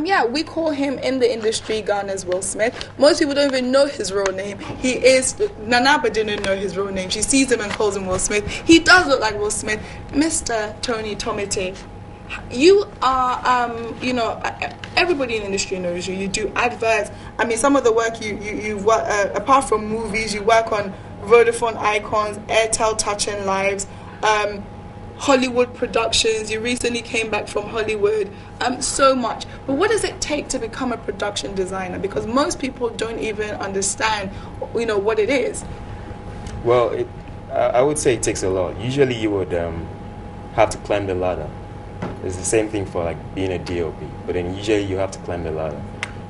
yeah, we call him in the industry Ghana's Will Smith. Most people don't even know his real name. He is, Nanaba didn't know his real name. She sees him and calls him Will Smith. He does look like Will Smith. Mr. Tony Tomite, you are, everybody in the industry knows you. You do adverts. I mean, some of the work you work, apart from movies, you work on Vodafone Icons, Airtel Touching Lives, Hollywood productions. You recently came back from Hollywood. So much. But what does it take to become a production designer? Because most people don't even understand, what it is. Well, I would say it takes a lot. Usually, you would have to climb the ladder. It's the same thing for like being a DOP, but then usually you have to climb the ladder.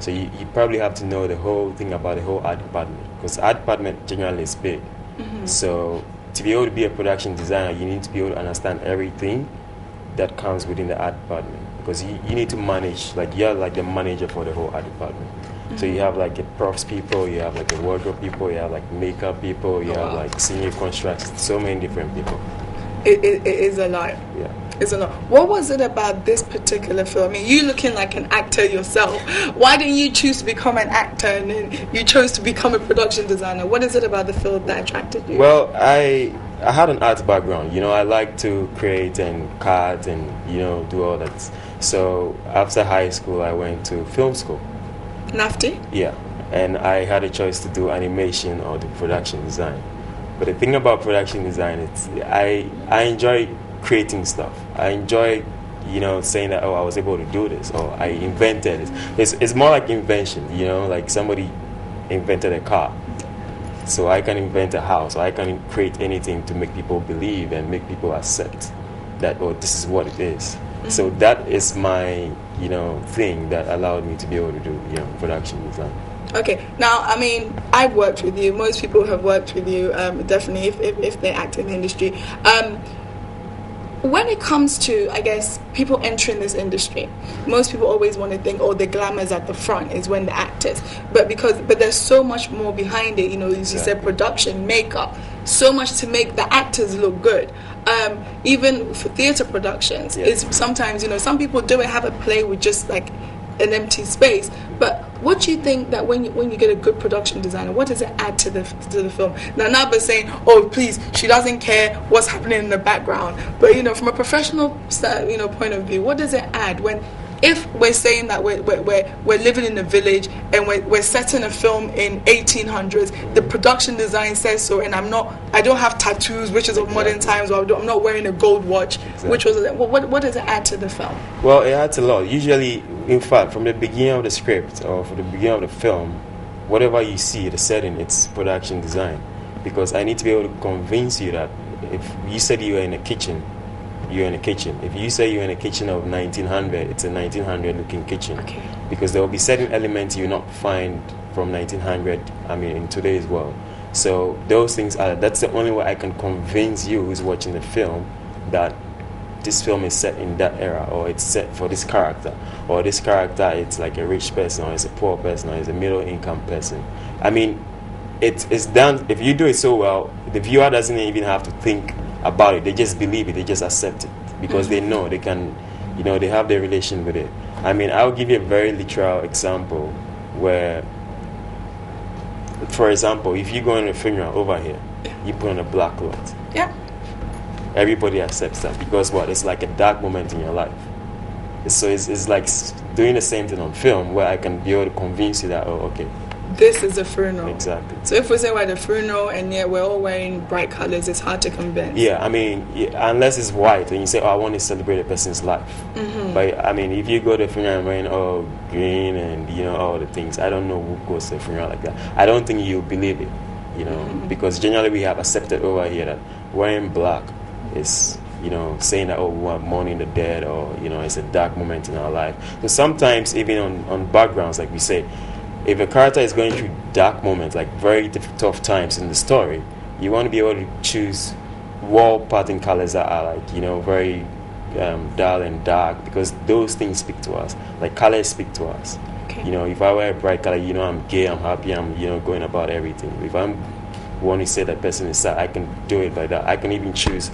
So you probably have to know the whole thing about the whole art department, because art department generally is big. Mm-hmm. So to be able to be a production designer, you need to be able to understand everything that comes within the art department, because you need to manage, like you're like the manager for the whole art department. Mm-hmm. So you have like the props people, you have like the wardrobe people, you have like makeup people, you have like senior constructs, so many different people. It is a lot. Yeah. It's a lot. What was it about this particular film? I mean, you looking like an actor yourself. Why didn't you choose to become an actor and then you chose to become a production designer? What is it about the field that attracted you? Well, I had an art background. I like to create and cut and, do all that. So after high school, I went to film school. NAFTI? Yeah. And I had a choice to do animation or do production design. But the thing about production design, I enjoy creating stuff. I enjoy, saying that, I was able to do this, or I invented it. It's more like invention, like somebody invented a car. So I can invent a house, or I can create anything to make people believe and make people accept that, this is what it is. Mm-hmm. So that is my, thing that allowed me to be able to do, production design. Okay, now, I mean, I've worked with you. Most people have worked with you, definitely, if they act in the industry. When it comes to, I guess, people entering this industry, most people always want to think, the glamour's at the front is when the actors. But there's so much more behind it, as you said, production, makeup, so much to make the actors look good. Even for theatre productions, it's sometimes, some people do it, have a play with just like an empty space. But what do you think that when you get a good production designer, what does it add to the film? Now, Naba's saying, please, she doesn't care what's happening in the background. But from a professional point of view, what does it add if we're saying that we're living in a village and we're setting a film in 1800s, the production design says so, and I don't have tattoos, which is of modern times, or I'm not wearing a gold watch, which was what does it add to the film? Well, it adds a lot. Usually, in fact, from the beginning of the script or from the beginning of the film, whatever you see, the setting, it's production design, because I need to be able to convince you that if you said you were in a kitchen, you're in a kitchen. If you say you're in a kitchen of 1900, it's a 1900 looking kitchen. Okay. Because there will be certain elements you not find from 1900, in today's world. So those things that's the only way I can convince you who's watching the film that this film is set in that era, or it's set for this character, or this character it's like a rich person, or it's a poor person, or it's a middle income person. It's done. If you do it so well, the viewer doesn't even have to think about it. They just believe it. They just accept it because they know they can, they have their relation with it. I'll give you a very literal example where, for example, if you go on a funeral over here, you put on a black cloth. Yeah. Everybody accepts that because it's like a dark moment in your life. So it's like doing the same thing on film where I can be able to convince you that, okay, this is a funeral. Exactly. So if we say we're at a funeral and yet we're all wearing bright colors, it's hard to convince. Yeah, unless it's white and you say, I want to celebrate a person's life. Mm-hmm. But if you go to a funeral and wearing green and all the things, I don't know who goes to a funeral like that. I don't think you believe it, mm-hmm. because generally we have accepted over here that wearing black is saying that we are mourning the dead, or it's a dark moment in our life. So sometimes even on backgrounds, like we say, if a character is going through dark moments, like very tough times in the story, you want to be able to choose wall pattern colors that are like, very dull and dark, because those things speak to us. Like colors speak to us. Okay. If I wear a bright color, I'm gay, I'm happy, I'm, going about everything. If I'm want to say that person is sad, I can do it like that. I can even choose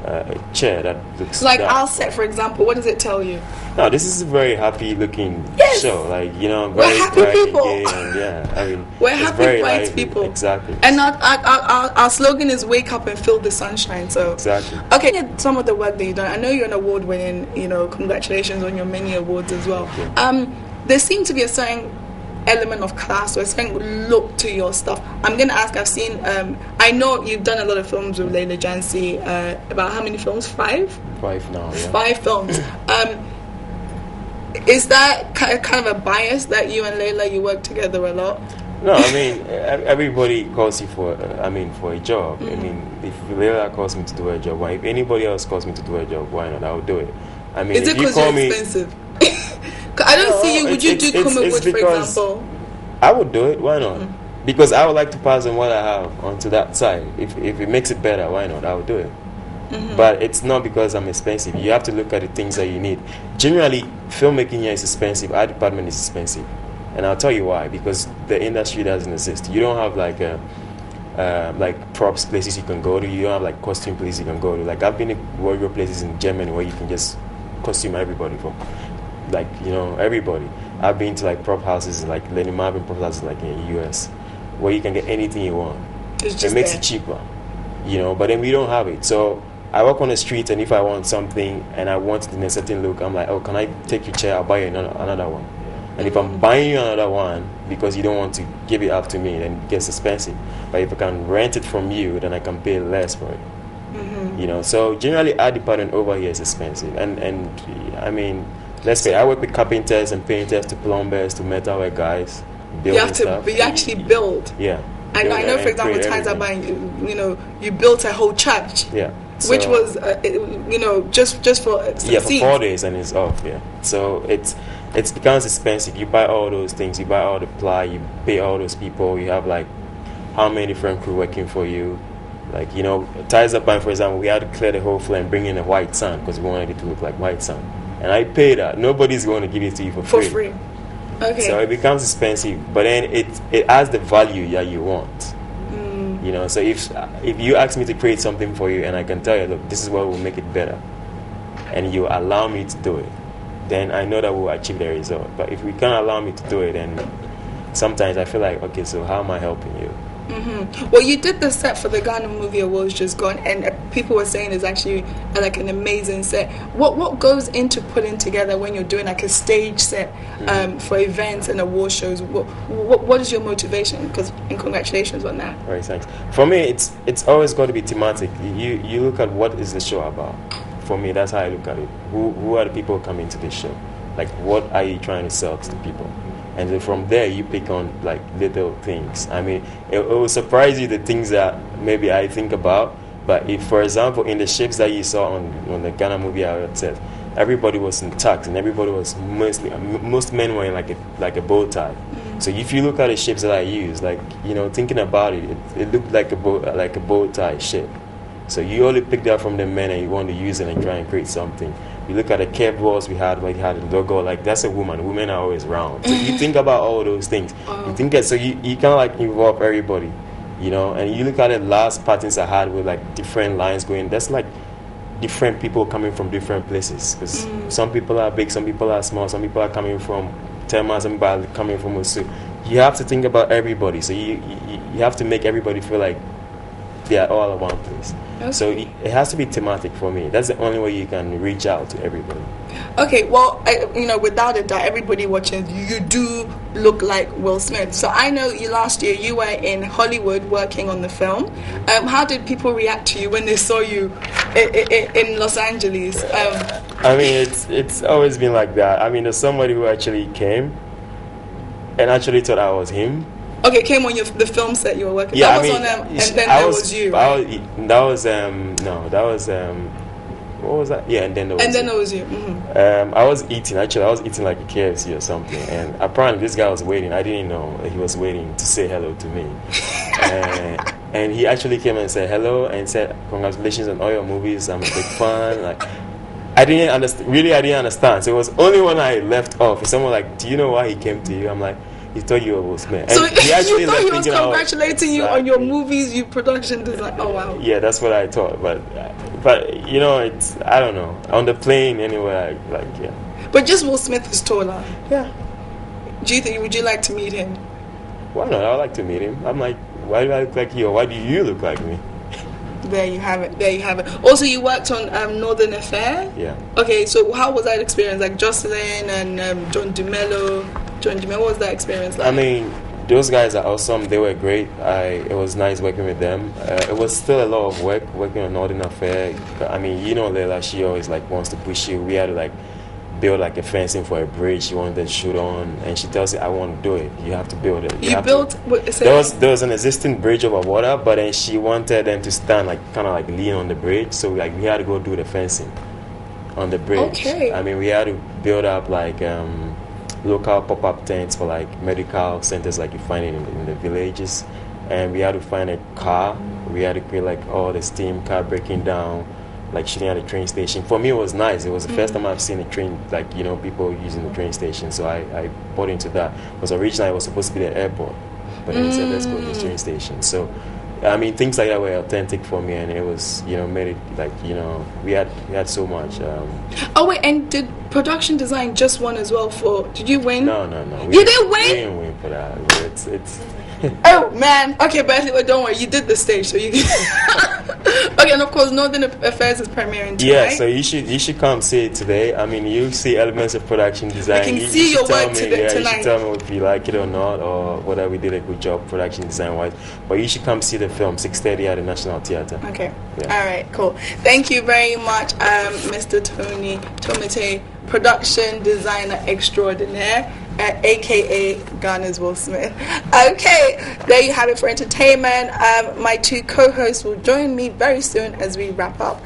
a chair that looks Like dark. our set, for example, what does it tell you? No, this is a very happy looking Yes. show. Like, you know, We're very happy bright people. and gay, and yeah, I mean, We're it's happy, very bright lively. people. Exactly. And our slogan is "Wake up and feel the sunshine." So Exactly. okay, some of the work that you've done. I know you're an award-winning. Congratulations on your many awards as well. There seemed to be a certain element of class or a certain look to your stuff. I'm going to ask. I've seen. I know you've done a lot of films with Layla Jansi. About how many films? 5. 5 now. Yeah. 5 films. Is that kind of a bias that you and Layla you work together a lot? No, I mean, everybody calls you for a job. I mean, if Layla calls me to do a job, why? If anybody else calls me to do a job, why not? I would do it. I mean, is it if you because call you're me, expensive? I don't see you. Would you do Kumawood, for example? I would do it. Why not? Because I would like to pass on what I have onto that side. If it makes it better, why not? I would do it. But it's not because I'm expensive. You have to look at the things that you need. Generally, filmmaking here is expensive. Our department is expensive. And I'll tell you why. Because the industry doesn't exist. You don't have like props places you can go to. You don't have like costume places you can go to. Like I've been to wardrobe places in Germany where you can just costume everybody from, like, everybody. I've been to like prop houses like Lenny Marvin prop houses like in the US where you can get anything you want. It makes it cheaper, but then we don't have it. So I walk on the street, and if I want something and I want it in a certain look, I'm like, oh, can I take your chair? I'll buy you another one. And if I'm buying you another one because you don't want to give it up to me, then it gets expensive. But if I can rent it from you, then I can pay less for it. So generally our department over here is expensive. And I mean, let's say I work with carpenters and painters to plumbers to metalwork guys. You have to, but you actually build. Yeah. I know, for example, times I buy, you built a whole church. Yeah. Which was, just for for 4 days and it's off. Yeah. So it becomes expensive. You buy all those things. You buy all the ply. You pay all those people. You have like how many different crew working for you. Like, Ties Up Band, for example, we had to clear the whole floor and bring in a white sun because we wanted it to look like white sun. And I pay that. Nobody's going to give it to you for free. For free. Okay. So it becomes expensive, but then it has the value that you want. So if you ask me to create something for you and I can tell you, look, this is what will make it better, and you allow me to do it, then I know that we'll achieve the result. But if we can't allow me to do it, then sometimes I feel like, okay, so how am I helping you? Well, you did the set for the Ghana Movie Awards just gone, and people were saying it's actually like an amazing set. What goes into putting together when you're doing like a stage set for events and award shows? What is your motivation? And congratulations on that. Right, thanks. For me, it's always got to be thematic. You look at what is the show about. For me, that's how I look at it. Who are the people coming to this show? Like, what are you trying to sell to the people? And then from there, you pick on like little things. I mean, it will surprise you the things that maybe I think about. But if, for example, in the shapes that you saw on the Ghana Movie Award set, everybody was in tux, and everybody was most men were in like a bow tie. So if you look at the shapes that I use, like thinking about it, it looked like a bow tie shape. So you only pick that from the men, and you want to use it and try and create something. You look at the curved walls we had, where you had the logo, like that's a woman. Women are always round. So you think about all those things. You think that, so you kind of like involve everybody, and you look at the last patterns I had with like different lines going, that's like different people coming from different places. Because some people are big, some people are small, some people are coming from Tema, some people are coming from Osu. You have to think about everybody. So you have to make everybody feel like they are all at one place. Okay. So it has to be thematic for me. That's the only way you can reach out to everybody. Okay, well, without a doubt, everybody watching, you do look like Will Smith. So I know last year you were in Hollywood working on the film. How did people react to you when they saw you in Los Angeles? I mean, it's always been like that. I mean, there's somebody who actually came and actually thought I was him. Okay, came on the film set you were working. Yeah, that was on them, and then that was you. Right? What was that? Yeah, and then there was you. I was eating like a KFC or something, and apparently this guy was waiting. I didn't know he was waiting to say hello to me. And he actually came and said hello and said congratulations on all your movies. I'm a big fan. Like, I didn't understand. So it was only when I left off. Someone like, do you know why he came to you? I'm like, he thought you were Will Smith. So he actually thought he was congratulating you on your movies, your production design. Oh wow. Yeah, that's what I thought. But But you know, it's I don't know. On the plane, anyway, yeah. But just Will Smith is taller. Yeah. Do you think? Would you like to meet him? Why not? I would like to meet him. I'm like, why do I look like you? Or why do you look like me? There you have it. There you have it. Also, you worked on Northern Affair. Yeah. Okay, so how was that experience? Like Jocelyn and John DeMello. What was that experience like? I mean, those guys are awesome. They were great. It was nice working with them. It was still a lot of work working on Northern Affair. I mean, you know, Lela, she always like wants to push you. We had to like build like a fencing for a bridge she wanted to shoot on, and she tells you, I want to do it. You have to build it. You built there was an existing bridge over water, but then she wanted them to stand like kind of like lean on the bridge, so like we had to go do the fencing on the bridge. Okay. I mean, we had to build up like local pop-up tents for like medical centers like you find it in the villages, and we had to find a car. We had to create like all the steam car breaking down, like shooting at the train station. For me, it was nice. It was the first time I've seen a train, like, you know, people using the train station. So I bought into that. Because originally I was supposed to be the airport, but then they said, let's go to the train station. So, I mean, things like that were authentic for me, and it was, you know, made it like, you know, we had so much. Oh wait, and did production design just won as well for? Did you win? No. You didn't win? We didn't win for that. It's. Oh man. Okay, but don't worry. You did the stage, so you. Okay, and of course, Northern Affairs is premiering tonight. Yeah, so you should come see it today. I mean, you see elements of production design. I can see your work tonight. You should tell me if you like it or not, or whether we did a good job production design wise. But you should come see the film 6:30 at the National Theatre. Okay. Yeah. All right. Cool. Thank you very much, Mr. Tony Tomite, production designer extraordinaire. AKA Ghana's Will Smith. Okay, there you have it for entertainment. My two co-hosts will join me very soon as we wrap up.